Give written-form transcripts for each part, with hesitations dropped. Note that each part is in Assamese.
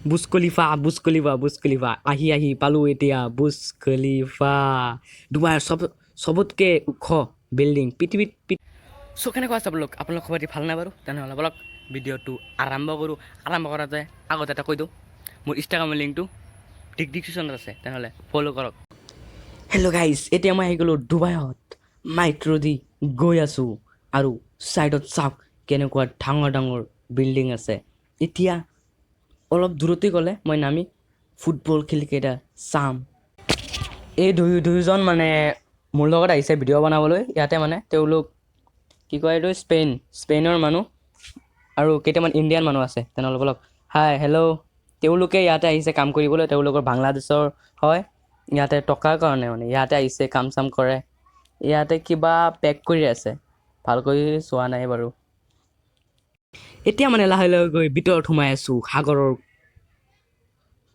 বুজ খলিফা আহি পালোঁ এতিয়া বুজ খলিফা ডুবাইৰ চবতকৈ ওখ বিল্ডিং পৃথিৱীত। চ' কেনেকুৱা আছে আপোনালোক খবৰ ভাল নাই বাৰু? তেনেহ'লে বলক ভিডিঅ'টো আৰম্ভ কৰোঁ। আৰম্ভ কৰাতে আগতে এটা কৈ দিওঁ, মোৰ ইনষ্টাগ্ৰামৰ লিংকটো ডিছক্ৰিপশ্যনত আছে, তেনেহ'লে ফ'ল' কৰক। হেল্ল' গাইজ, এতিয়া মই আহি গ'লোঁ ডুবাইত, মেট্ৰ' দি গৈ আছোঁ আৰু ছাইডত চাওক কেনেকুৱা ডাঙৰ ডাঙৰ বিল্ডিং আছে। এতিয়া অলপ দূৰতে গ'লে মই নামি ফুটবল খেলকেইটা চাম। এই দুয়োজন মানে মোৰ লগত আহিছে ভিডিঅ' বনাবলৈ। ইয়াতে মানে তেওঁলোক কি কয় এইটো স্পেইনৰ মানুহ আৰু কেইটামান ইণ্ডিয়ান মানুহ আছে। তেনেহ'লে বলক হাই হেল্ল'। তেওঁলোকে ইয়াতে আহিছে কাম কৰিবলৈ, তেওঁলোকৰ বাংলাদেশৰ হয়। ইয়াতে টকাৰ কাৰণে মানে ইয়াতে আহিছে, কাম চাম কৰে। ইয়াতে কিবা পেক কৰি আছে, ভালকৈ চোৱা নাই বাৰু। এতিয়া মানে লাহে লাহে গৈ ভিতৰত সোমাই আছোঁ সাগৰৰ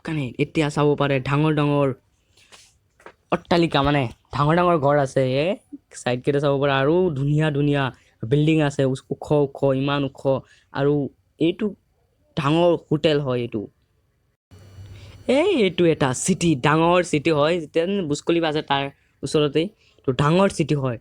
কাৰণে। এতিয়া চাব পাৰে ডাঙৰ ডাঙৰ অট্টালিকা, মানে ডাঙৰ ডাঙৰ ঘৰ আছে। ছাইডকেইটা চাব পাৰে আৰু ধুনীয়া ধুনীয়া বিল্ডিং আছে, ওখ ওখ, ইমান ওখ। আৰু এইটো ডাঙৰ হোটেল হয়। এইটো এটা চিটি, ডাঙৰ চিটি হয়। যেতিয়া বুজ খলিফা আছে তাৰ ওচৰতেই তো ডাঙৰ চিটি হয়।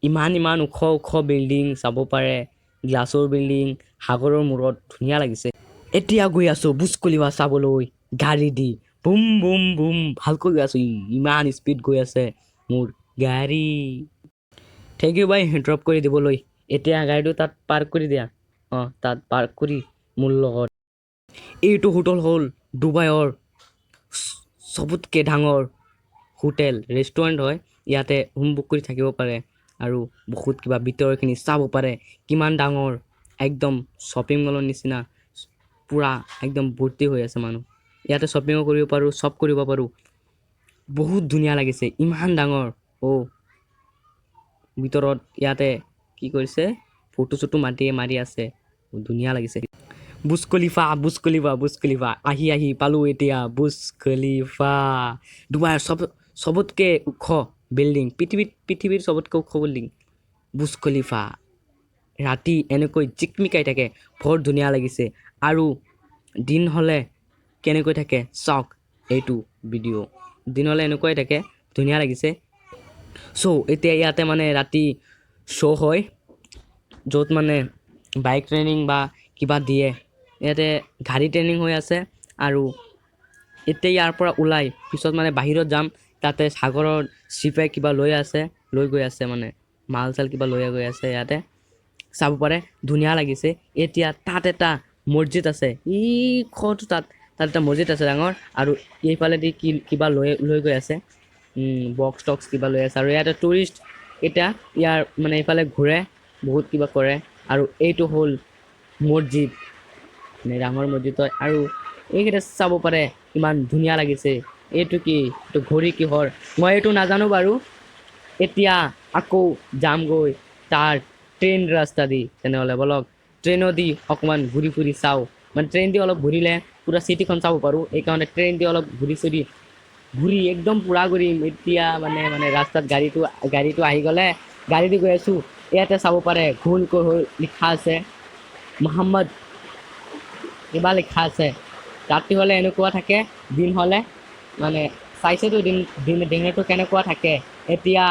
ইমান ওখ ওখ বিল্ডিং চাব পাৰে, গ্লাছৰ বিল্ডিং, সাগৰৰ মূৰত ধুনীয়া লাগিছে। এতিয়া গৈ আছোঁ বুজ খলিফা চাবলৈ গাড়ী দি, বুম বুম বুম ভালকৈ গৈ আছোঁ। ইমান স্পীড গৈ আছে মোৰ গাড়ী। থেংক ইউ বাই ড্ৰপ কৰি দিবলৈ। এতিয়া গাড়ীটো তাত পাৰ্ক কৰি দিয়া, তাত পাৰ্ক কৰি মোৰ লগত। এইটো হোটেল হ'ল ডুবাইৰ চবতকৈ ডাঙৰ হোটেল ৰেষ্টুৰেণ্ট হয়। ইয়াতে ৰুম বুক কৰি থাকিব পাৰে আৰু বহুত কিবা ভিতৰখিনি চাব পাৰে। কিমান ডাঙৰ, একদম শ্বপিং মলৰ নিচিনা পূৰা একদম ভৰ্তি হৈ আছে মানুহ। ইয়াতে শ্বপিঙো কৰিব পাৰোঁ, চব কৰিব পাৰোঁ। বহুত ধুনীয়া লাগিছে, ইমান ডাঙৰ। ভিতৰত ইয়াতে কি কৰিছে, ফটো চটো মাৰি আছে, ধুনীয়া লাগিছে। বুজ খলিফা আহি পালোঁ এতিয়া বুজ খলিফা ডুবাইৰ চবতকৈ ওখ বিল্ডিং পৃথিৱীৰ চবতকৈ ওখ বিল্ডিং বুজ খলিফা। ৰাতি এনেকৈ জিকমিকাই থাকে, বৰ ধুনীয়া লাগিছে। আৰু দিন হ'লে কেনেকৈ থাকে চাওক এইটো ভিডিঅ'। দিন হ'লে এনেকুৱাই থাকে, ধুনীয়া লাগিছে। চ' এতিয়া ইয়াতে মানে ৰাতি শ্ব' হয়, য'ত মানে বাইক ট্ৰেইনিং বা কিবা দিয়ে। ইয়াতে গাড়ী ট্ৰেইনিং হৈ আছে। আৰু এতিয়া ইয়াৰ পৰা ওলাই পিছত মানে বাহিৰত যাম, তাতে সাগৰৰ শ্বিপে কিবা লৈ গৈ আছে, মানে মাল চাল কিবা লৈ গৈ আছে। ইয়াতে চাব পাৰে, ধুনীয়া লাগিছে। এতিয়া তাত এটা মছজিদ আছে, তাত এটা মছজিদ আছে ডাঙৰ। আৰু এইফালেদি কিবা লৈ গৈ আছে, বক্স টক্স কিবা লৈ আছে। আৰু ইয়াতে টুৰিষ্ট এতিয়া ইয়াৰ মানে এইফালে ঘূৰে, বহুত কিবা কৰে। আৰু এইটো হ'ল মছজিদ, মানে ডাঙৰ মছজিদ হয়। আৰু এইকেইটা চাব পাৰে, ইমান ধুনীয়া লাগিছে। এইটো ঘড়ী কিহৰ মই এইটো নাজানো বাৰু। এতিয়া আকৌ যামগৈ তাৰ ট্ৰেইন ৰাস্তা দি। তেনেহ'লে বলক ট্ৰেইনো দি অকণমান ঘূৰি ফুৰি চাওঁ। মানে ট্ৰেইন দি অলপ ঘূৰিলে পূৰা চিটিখন চাব পাৰোঁ, এইকাৰণে ট্ৰেইন দি অলপ ঘূৰি একদম পূৰা ঘূৰিম। এতিয়া মানে ৰাস্তাত গাড়ীটো আহি গ'লে গাড়ী দি গৈ আছোঁ। ইয়াতে চাব পাৰে গোলকৈ লিখা আছে মহম্মদ কিবা লিখা আছে। ৰাতি হ'লে এনেকুৱা থাকে, দিন হ'লে মানে চাইছেতো দিনটো কেনেকুৱা থাকে। এতিয়া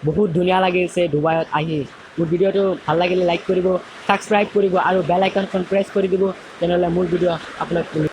বহুত ধুনীয়া লাগিছে ডুবাইত আহি। মোৰ ভিডিঅ'টো ভাল লাগিলে লাইক কৰিব, ছাবস্ক্ৰাইব কৰিব আৰু বেল আইকনখন প্ৰেছ কৰি দিব, তেনেহ'লে মোৰ ভিডিঅ' আপোনাক